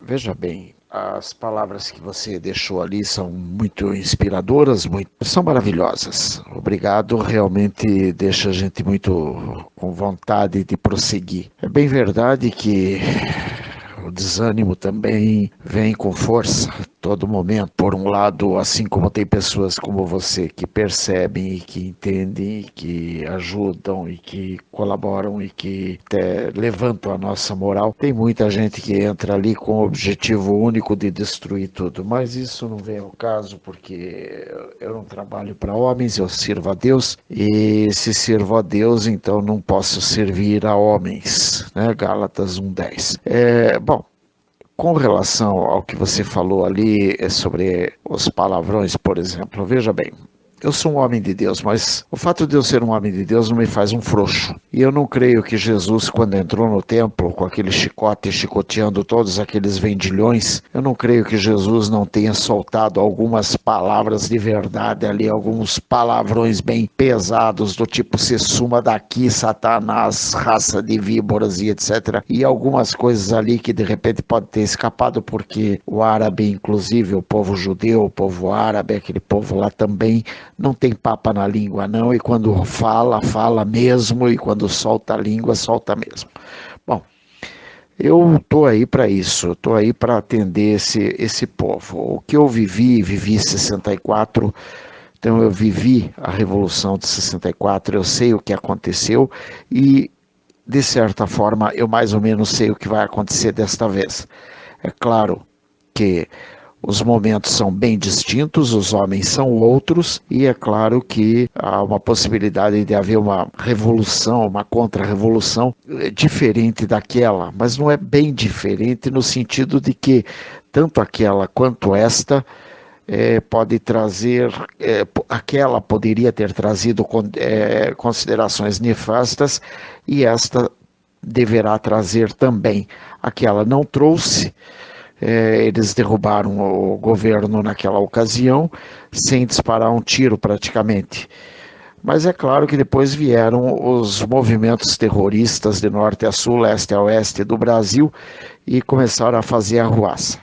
Veja bem, as palavras que você deixou ali são muito inspiradoras, são maravilhosas. Obrigado, realmente deixa a gente muito com vontade de prosseguir. É bem verdade que o desânimo também vem com força, todo momento. Por um lado, assim como tem pessoas como você que percebem e que entendem, e que ajudam e que colaboram e que até levantam a nossa moral, tem muita gente que entra ali com o objetivo único de destruir tudo. Mas isso não vem ao caso, porque eu não trabalho para homens, eu sirvo a Deus, e se sirvo a Deus, então não posso servir a homens, né? Gálatas 1:10. Bom, com relação ao que você falou ali sobre os palavrões, por exemplo, veja bem, eu sou um homem de Deus, mas o fato de eu ser um homem de Deus não me faz um frouxo. E eu não creio que Jesus, quando entrou no templo com aquele chicote chicoteando todos aqueles vendilhões, eu não creio que Jesus não tenha soltado algumas palavras de verdade ali, alguns palavrões bem pesados, do tipo se suma daqui, Satanás, raça de víboras e etc. E algumas coisas ali que de repente pode ter escapado porque o árabe, inclusive o povo judeu, o povo árabe, aquele povo lá também, não tem papa na língua não, e quando fala, fala mesmo, e quando solta a língua, solta mesmo. Bom, eu estou aí para isso, estou aí para atender esse povo. O que eu vivi 64, então eu vivi a Revolução de 64, eu sei o que aconteceu e, de certa forma, eu mais ou menos sei o que vai acontecer desta vez. É claro que os momentos são bem distintos, os homens são outros, e é claro que há uma possibilidade de haver uma revolução, uma contra-revolução diferente daquela, mas não é bem diferente no sentido de que tanto aquela quanto esta pode trazer, aquela poderia ter trazido considerações nefastas e esta deverá trazer também. Aquela não trouxe. Eles derrubaram o governo naquela ocasião, sem disparar um tiro praticamente. Mas é claro que depois vieram os movimentos terroristas de norte a sul, leste a oeste do Brasil e começaram a fazer arruaça.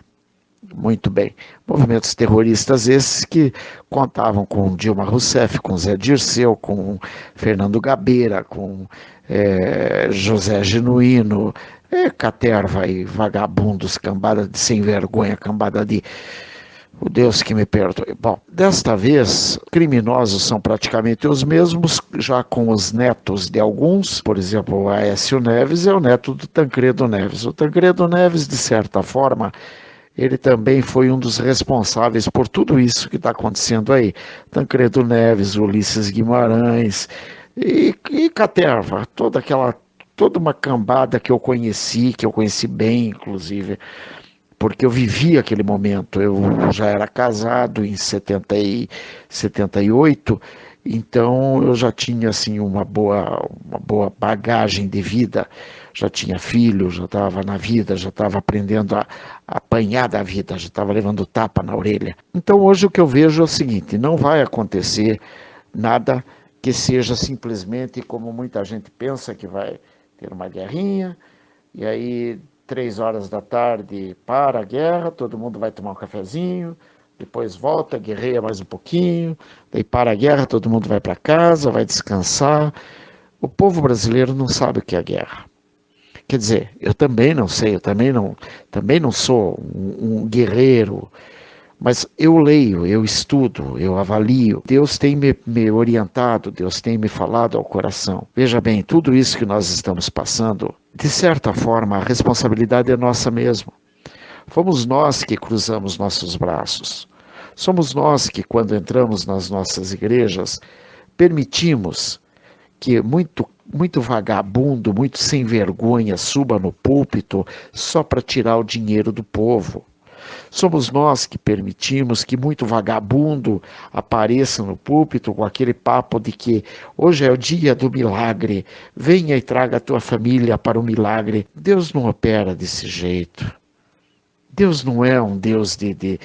Muito bem. Movimentos terroristas esses que contavam com Dilma Rousseff, com Zé Dirceu, com Fernando Gabeira, com José Genuíno, caterva e vagabundos, cambada de sem vergonha, cambada de o Deus que me perdoe. Bom, desta vez, criminosos são praticamente os mesmos, já com os netos de alguns. Por exemplo, o Aécio Neves é o neto do Tancredo Neves. O Tancredo Neves, de certa forma, ele também foi um dos responsáveis por tudo isso que está acontecendo aí. Tancredo Neves, Ulisses Guimarães e caterva, toda uma cambada que eu conheci bem, inclusive, porque eu vivi aquele momento. Eu já era casado em 78, então eu já tinha assim uma boa bagagem de vida, já tinha filho, já estava na vida, já estava aprendendo a apanhar da vida, já estava levando tapa na orelha. Então hoje o que eu vejo é o seguinte: não vai acontecer nada que seja simplesmente como muita gente pensa, que vai ter uma guerrinha, e aí 3 horas da tarde para a guerra, todo mundo vai tomar um cafezinho, depois volta, guerreia mais um pouquinho, daí para a guerra, todo mundo vai para casa, vai descansar. O povo brasileiro não sabe o que é guerra. Quer dizer, eu também não sei, eu também não sou um guerreiro, mas eu leio, eu estudo, eu avalio. Deus tem me orientado, Deus tem me falado ao coração. Veja bem, tudo isso que nós estamos passando, de certa forma, a responsabilidade é nossa mesmo. Fomos nós que cruzamos nossos braços. Somos nós que, quando entramos nas nossas igrejas, permitimos que muito vagabundo, muito sem vergonha suba no púlpito só para tirar o dinheiro do povo. Somos nós que permitimos que muito vagabundo apareça no púlpito com aquele papo de que hoje é o dia do milagre, venha e traga a tua família para o milagre. Deus não opera desse jeito. Deus não é um Deus de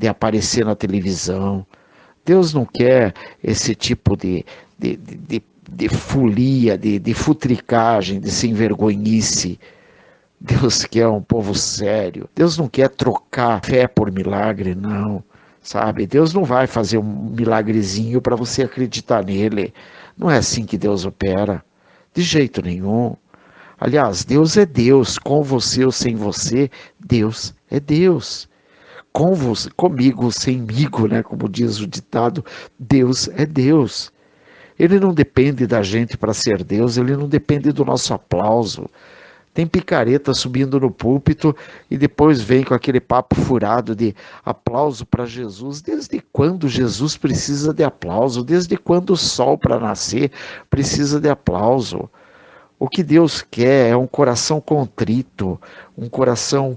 aparecer na televisão. Deus não quer esse tipo de folia, de futricagem, de sem vergonhice. Deus quer um povo sério. Deus não quer trocar fé por milagre, não. Sabe? Deus não vai fazer um milagrezinho para você acreditar nele. Não é assim que Deus opera. De jeito nenhum. Aliás, Deus é Deus. Com você ou sem você, Deus é Deus. Com você, comigo, semigo, né? Como diz o ditado, Deus é Deus. Ele não depende da gente para ser Deus, ele não depende do nosso aplauso. Tem picareta subindo no púlpito e depois vem com aquele papo furado de aplauso para Jesus. Desde quando Jesus precisa de aplauso? Desde quando o sol para nascer precisa de aplauso? O que Deus quer é um coração contrito, um coração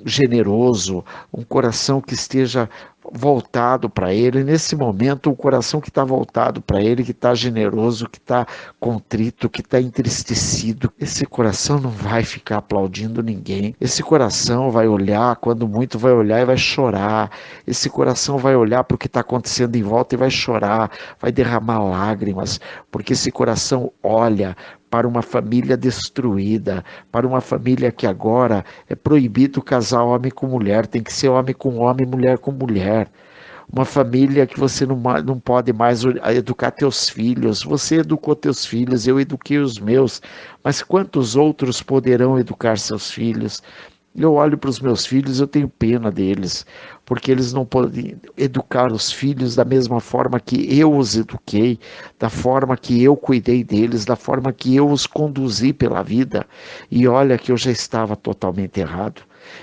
generoso, um coração que esteja voltado para Ele. Nesse momento, o coração que está voltado para Ele, que está generoso, que está contrito, que está entristecido, esse coração não vai ficar aplaudindo ninguém. Esse coração vai olhar, quando muito vai olhar e vai chorar. Esse coração vai olhar para o que está acontecendo em volta e vai chorar, vai derramar lágrimas, porque esse coração olha para uma família destruída, para uma família que agora é proibido casar homem com mulher, tem que ser homem com homem, mulher com mulher. Uma família que você não pode mais educar teus filhos. Você educou teus filhos, eu eduquei os meus, mas quantos outros poderão educar seus filhos? Eu olho para os meus filhos, eu tenho pena deles, porque eles não podem educar os filhos da mesma forma que eu os eduquei, da forma que eu cuidei deles, da forma que eu os conduzi pela vida. E olha que eu já estava totalmente errado.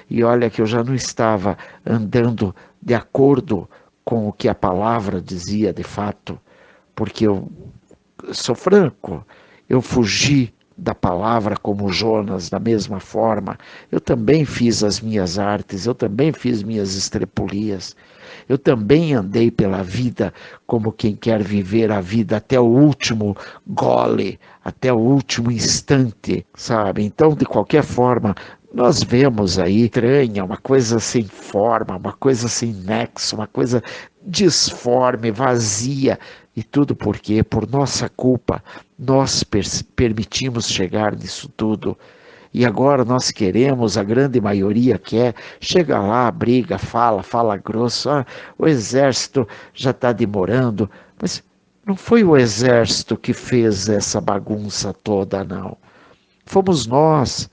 E olha que eu já não estava andando de acordo com o que a palavra dizia de fato, porque eu sou franco, eu fugi da palavra como Jonas, da mesma forma. Eu também fiz as minhas artes, eu também fiz minhas estrepulias. Eu também andei pela vida como quem quer viver a vida até o último gole, até o último instante, sabe? Então, de qualquer forma, nós vemos aí estranha, uma coisa sem forma, uma coisa sem nexo, uma coisa disforme, vazia, e tudo porque, por nossa culpa, nós permitimos chegar nisso tudo. E agora nós queremos, a grande maioria quer, chega lá, briga, fala grosso, o exército já está demorando, mas não foi o exército que fez essa bagunça toda, não. Fomos nós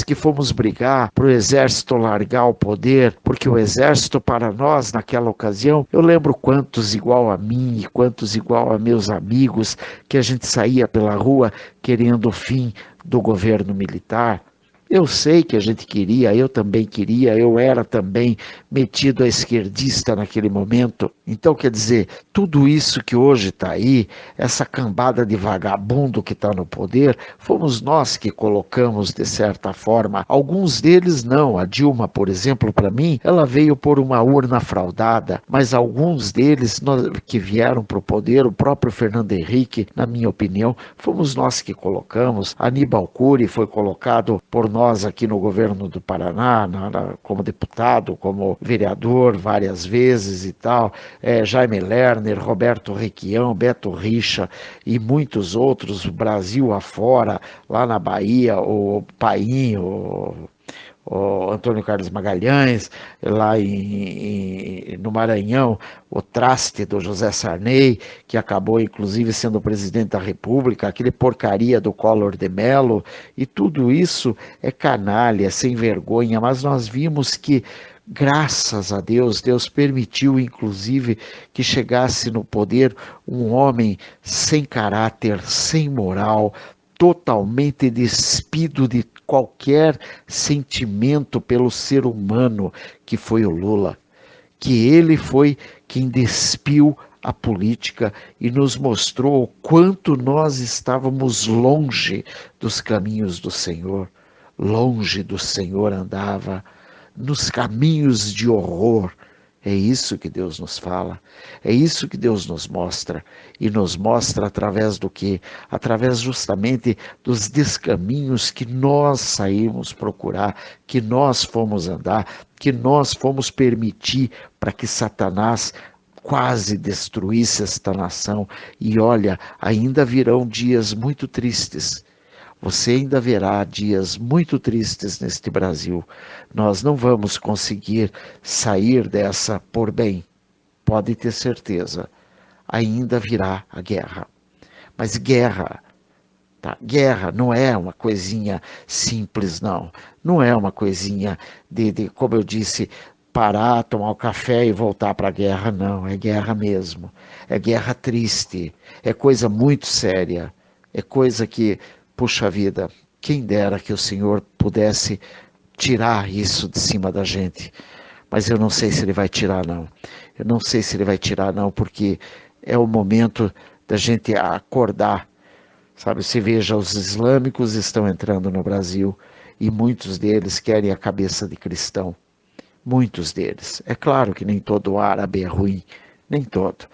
que fomos brigar para o exército largar o poder, porque o exército para nós naquela ocasião, eu lembro quantos igual a mim e quantos igual a meus amigos, que a gente saía pela rua querendo o fim do governo militar. Eu sei que a gente queria, eu também queria, eu era também metido a esquerdista naquele momento. Então, quer dizer, tudo isso que hoje está aí, essa cambada de vagabundo que está no poder, fomos nós que colocamos de certa forma. Alguns deles não. A Dilma, por exemplo, para mim, ela veio por uma urna fraudada, mas alguns deles que vieram para o poder, o próprio Fernando Henrique, na minha opinião, fomos nós que colocamos. Aníbal Cury foi colocado por nós aqui no governo do Paraná, como deputado, como vereador várias vezes e tal, Jaime Lerner, Roberto Requião, Beto Richa e muitos outros, Brasil afora, lá na Bahia, o Painho, o Antônio Carlos Magalhães, lá no Maranhão, o traste do José Sarney, que acabou inclusive sendo presidente da República, aquele porcaria do Collor de Mello, e tudo isso é canalha, sem vergonha, mas nós vimos que graças a Deus, Deus permitiu inclusive que chegasse no poder um homem sem caráter, sem moral, totalmente despido de qualquer sentimento pelo ser humano, que foi o Lula, que ele foi quem despiu a política e nos mostrou o quanto nós estávamos longe dos caminhos do Senhor, longe do Senhor andava, nos caminhos de horror. É isso que Deus nos fala, é isso que Deus nos mostra, e nos mostra através do quê? Através justamente dos descaminhos que nós saímos procurar, que nós fomos andar, que nós fomos permitir para que Satanás quase destruísse esta nação. E olha, ainda virão dias muito tristes. Você ainda verá dias muito tristes neste Brasil. Nós não vamos conseguir sair dessa por bem. Pode ter certeza. Ainda virá a guerra. Mas guerra, tá? Guerra não é uma coisinha simples, não. Não é uma coisinha como eu disse, parar, tomar o café e voltar para a guerra, não. É guerra mesmo. É guerra triste. É coisa muito séria. É coisa que, puxa vida, quem dera que o Senhor pudesse tirar isso de cima da gente. Mas eu não sei se ele vai tirar, não. Eu não sei se ele vai tirar, não, porque é o momento da gente acordar. Sabe, se veja, os islâmicos estão entrando no Brasil e muitos deles querem a cabeça de cristão. Muitos deles. É claro que nem todo árabe é ruim, nem todo.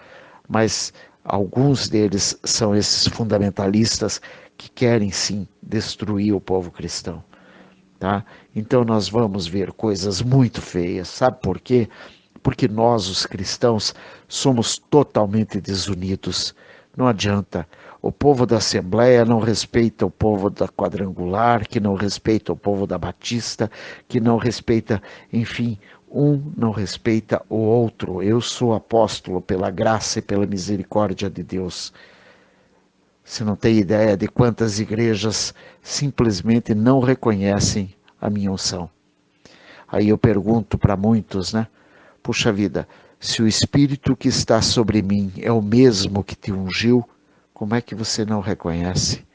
Mas alguns deles são esses fundamentalistas que querem sim destruir o povo cristão. Tá? Então nós vamos ver coisas muito feias. Sabe por quê? Porque nós, os cristãos, somos totalmente desunidos. Não adianta. O povo da Assembleia não respeita o povo da Quadrangular, que não respeita o povo da Batista, que não respeita, enfim, um não respeita o outro. Eu sou apóstolo pela graça e pela misericórdia de Deus. Você não tem ideia de quantas igrejas simplesmente não reconhecem a minha unção. Aí eu pergunto para muitos, né? Puxa vida, se o Espírito que está sobre mim é o mesmo que te ungiu, como é que você não reconhece?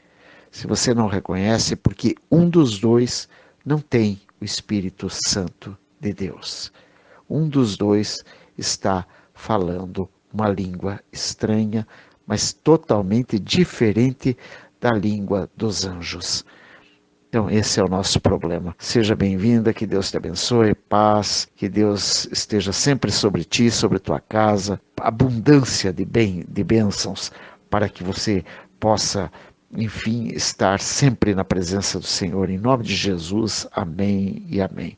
Se você não reconhece, porque um dos dois não tem o Espírito Santo de Deus. Um dos dois está falando uma língua estranha, mas totalmente diferente da língua dos anjos. Então, esse é o nosso problema. Seja bem-vinda, que Deus te abençoe, paz, que Deus esteja sempre sobre ti, sobre tua casa, abundância de bênçãos, para que você possa, enfim, estar sempre na presença do Senhor. Em nome de Jesus, amém e amém.